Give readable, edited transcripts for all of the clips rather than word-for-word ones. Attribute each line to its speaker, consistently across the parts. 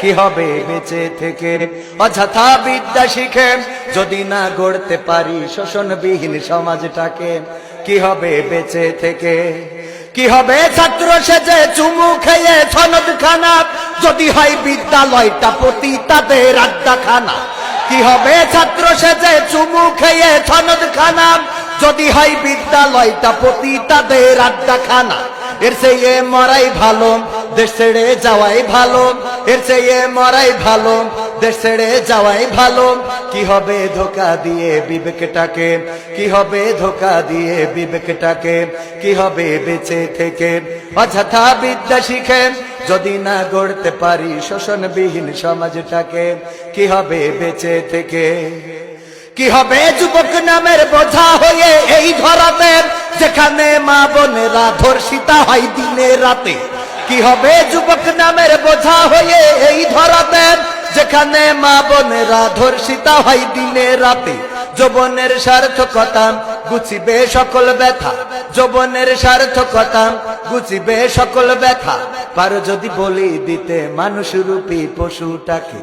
Speaker 1: কি হবে বেঁচে থেকে? অযথা বিদ্যা শিখে যদি না গড়তে পারি শোষণবিহীন সমাজটাকে, কি হবে বেঁচে থেকে? কি হবে ছাত্র সেজে চুমু খেয়ে সনদখানা, যদি হয় বিদ্যালয়টা পতিতাদের আড্ডাখানা? কি হবে ছাত্র সেজে চুমু খেয়ে সনদখানা, যদি হয় বিদ্যালয়টা পতিতাদের আড্ডাখানা? এর চেয়ে মরাই ভালো, দেশ ছেড়ে যাওয়াই ভালো। এর চেয়ে মরাই ভালো, দেশ ছেড়ে যাওয়াই ভালো। কি হবে ধোঁকা দিয়ে বিবেকটাকে? কি হবে ধোঁকা দিয়ে বিবেকটাকে? কি হবে বেঁচে থেকে? অযথা বিদ্যা শিখে যদি না গড়তে পারি শোষণবিহীন সমাজটাকে, কি হবে বেঁচে থেকে? কি হবে যুবক নামের বোঝা হয়ে এই ধরাতে, যেখানে মা বোনেরা ধর্ষিতা হয় দিনে রাতে? কি হবে যুবক নামের বোঝা হয়ে এই ধরাতে, যেখানে মা বোনেরা ধর্ষিতা হয় দিনে রাতে? যৌবনের সার্থকতা গুছিবে সকল ব্যথা, যৌবনের সার্থকতা গুছিবে সকল ব্যথা। পারো যদি বলি দিতে মানুষরূপী পশুটাকে,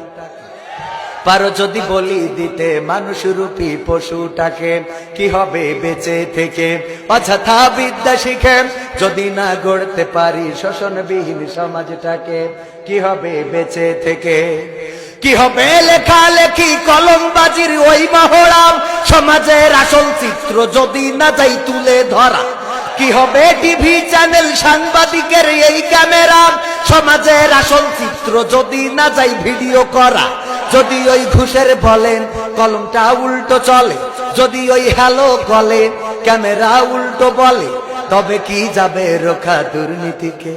Speaker 1: পারো যদি বলি দিতে মানুষরূপী পশুটাকে, কি হবে বেঁচে থেকে? অযথা বিদ্যা শিখে যদি না গড়তে পারি শোষণবিহীন সমাজটাকে, কি হবে বেঁচে থেকে? কি হবে লেখালেখি কলমবাজির ওই মহড়া, সমাজের আসল চিত্র যদি না যাই তুলে ধরা? কি হবে টিভি চ্যানেল সাংবাদিকের এই ক্যামেরা, সমাজের আসল চিত্র যদি না যাই ভিডিও করা? যদি ওই ঘুষের বলেন কলমটা উল্টো চলে, যদি ওই হ্যালো বলে ক্যামেরা উল্টো বলে, তবে কি যাবে রোখা দুর্নীতিকে?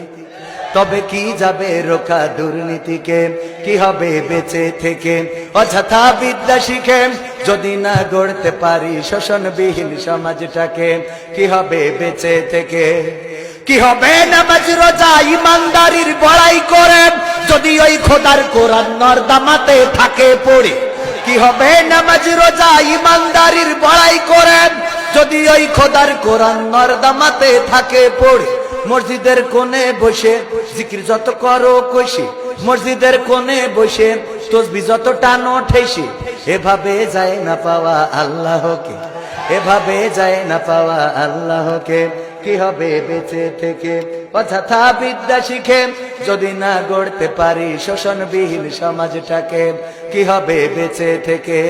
Speaker 1: তবে কি যাবে রোখা দুর্নীতিকে? কি হবে বেঁচে থেকে? অযথা বিদ্যা শিখে যদি না গড়তে পারি শোষণবিহীন সমাজটাকে, কি হবে বেঁচে থেকে? কি হবে নামাজ রোজা ইমানদারির বড়াই করে, যদি ওই খোদার কোরআন নর্দমাতে থাকে পড়ে? কি হবে নামাজ রোজা ইমানদারির বড়াই করে, যদি ওই খোদার কোরআন নর্দমাতে থাকে পড়ে? মসজিদের কোণে বসে জিকির যত করো কষে, মসজিদের কোণে বসে তসবিহ যত টানো ঠেসে, এভাবে যায় না পাওয়া আল্লাহকে, এভাবে যায় না পাওয়া আল্লাহকে। কি হবে বেঁচে থেকে? অযথা বিদ্যা শিখে যদি না গড়তে পারি শোষণবিহীন সমাজটাকে, কি হবে বেঁচে থেকে?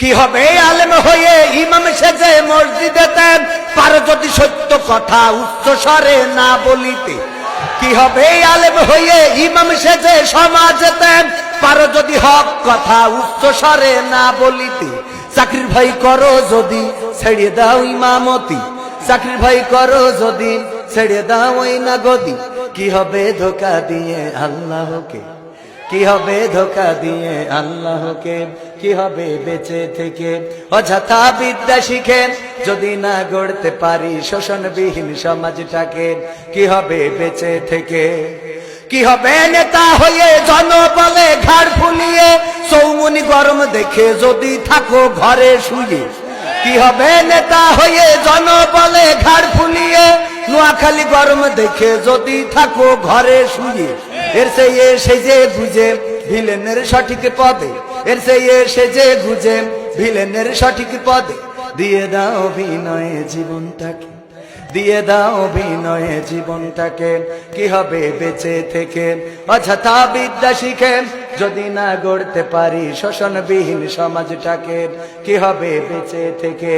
Speaker 1: কি হবে আলেম হয়ে ইমাম সেজে মসজিদেতে, পারো যদি সত্য কথা উচ্চ স্বরে না বলিতে? কি হবে আলেম হয়ে ইমাম সেজে সমাজেতে, পারো যদি হক কথা উচ্চ স্বরে না বলিতে? চাকরির ভয় করো যদি ছেড়ে দাও ইমামতি, চাকরির ভয় করো যদি ছেড়ে দাও ওই না গদি? কি হবে ধোঁকা দিয়ে আল্লাহকে? কি হবে ধোঁকা দিয়ে আল্লাহকে? কি হবে বেঁচে থেকে? অযথা বিদ্যা শিখে যদি না গড়তে পারি শোষণবিহীন সমাজটাকে, কি হবে বেঁচে থেকে? কি হবে নেতা হয়ে জনবলে ঘাড় ফুলিয়ে, চৌমুনি গরম দেখে যদি থাকো ঘরে শুয়ে? কি হবে নেতা হয়ে জনবলে ঘাড় ফুলিয়ে, নোয়াখালী গরম দেখে যদি থাকো ঘরে শুয়ে? এর চেয়ে সেজে বুঝে ভিলেনের সঠিক পদে, এর চেয়ে সেজে বুঝে ভিলেনের সঠিক পদে, দিয়ে দাও অভিনয়ে জীবনটাকে, দিয়ে দাও অভিনয়ে জীবনটাকে। কি হবে বেঁচে থেকে? অযথা বিদ্যা শিখে যদি না গড়তে পারি শোষণবিহীন সমাজটাকে, কি হবে বেঁচে থেকে?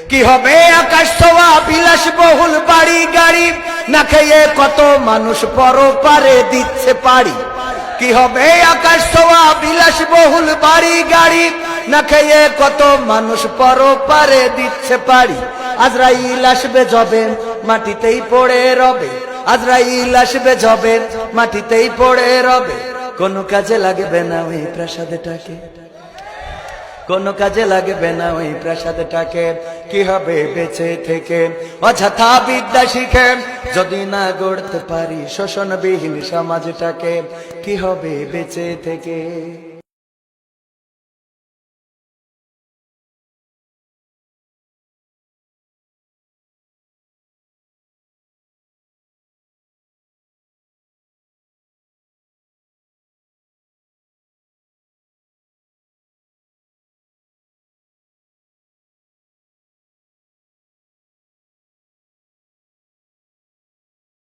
Speaker 1: কি হবে আকাশ ছোঁয়া বিলাসবহুল বাড়ি গাড়ি, না খেয়ে কত মানুষ পরপারে দিচ্ছে পাড়ি? কি হবে আকাশ ছোঁয়া বিলাসবহুল বাড়ি গাড়ি, না খেয়ে কত মানুষ পরপারে দিচ্ছে পাড়ি? আজরাইল আসবে যবে মাটিতেই পড়ে রবে, আজরাইল আসবে যবে মাটিতেই পড়ে রবে। কোনো কাজে লাগবে না ওই প্রাসাদটাকে, কোনো কাজে লাগবে না ওই প্রাসাদটাকে। কি হবে বেঁচে থেকে? অযথা বিদ্যা শিখে যদি না গড়তে পারি শোষণবিহীন সমাজটাকে, কি হবে বেঁচে থেকে?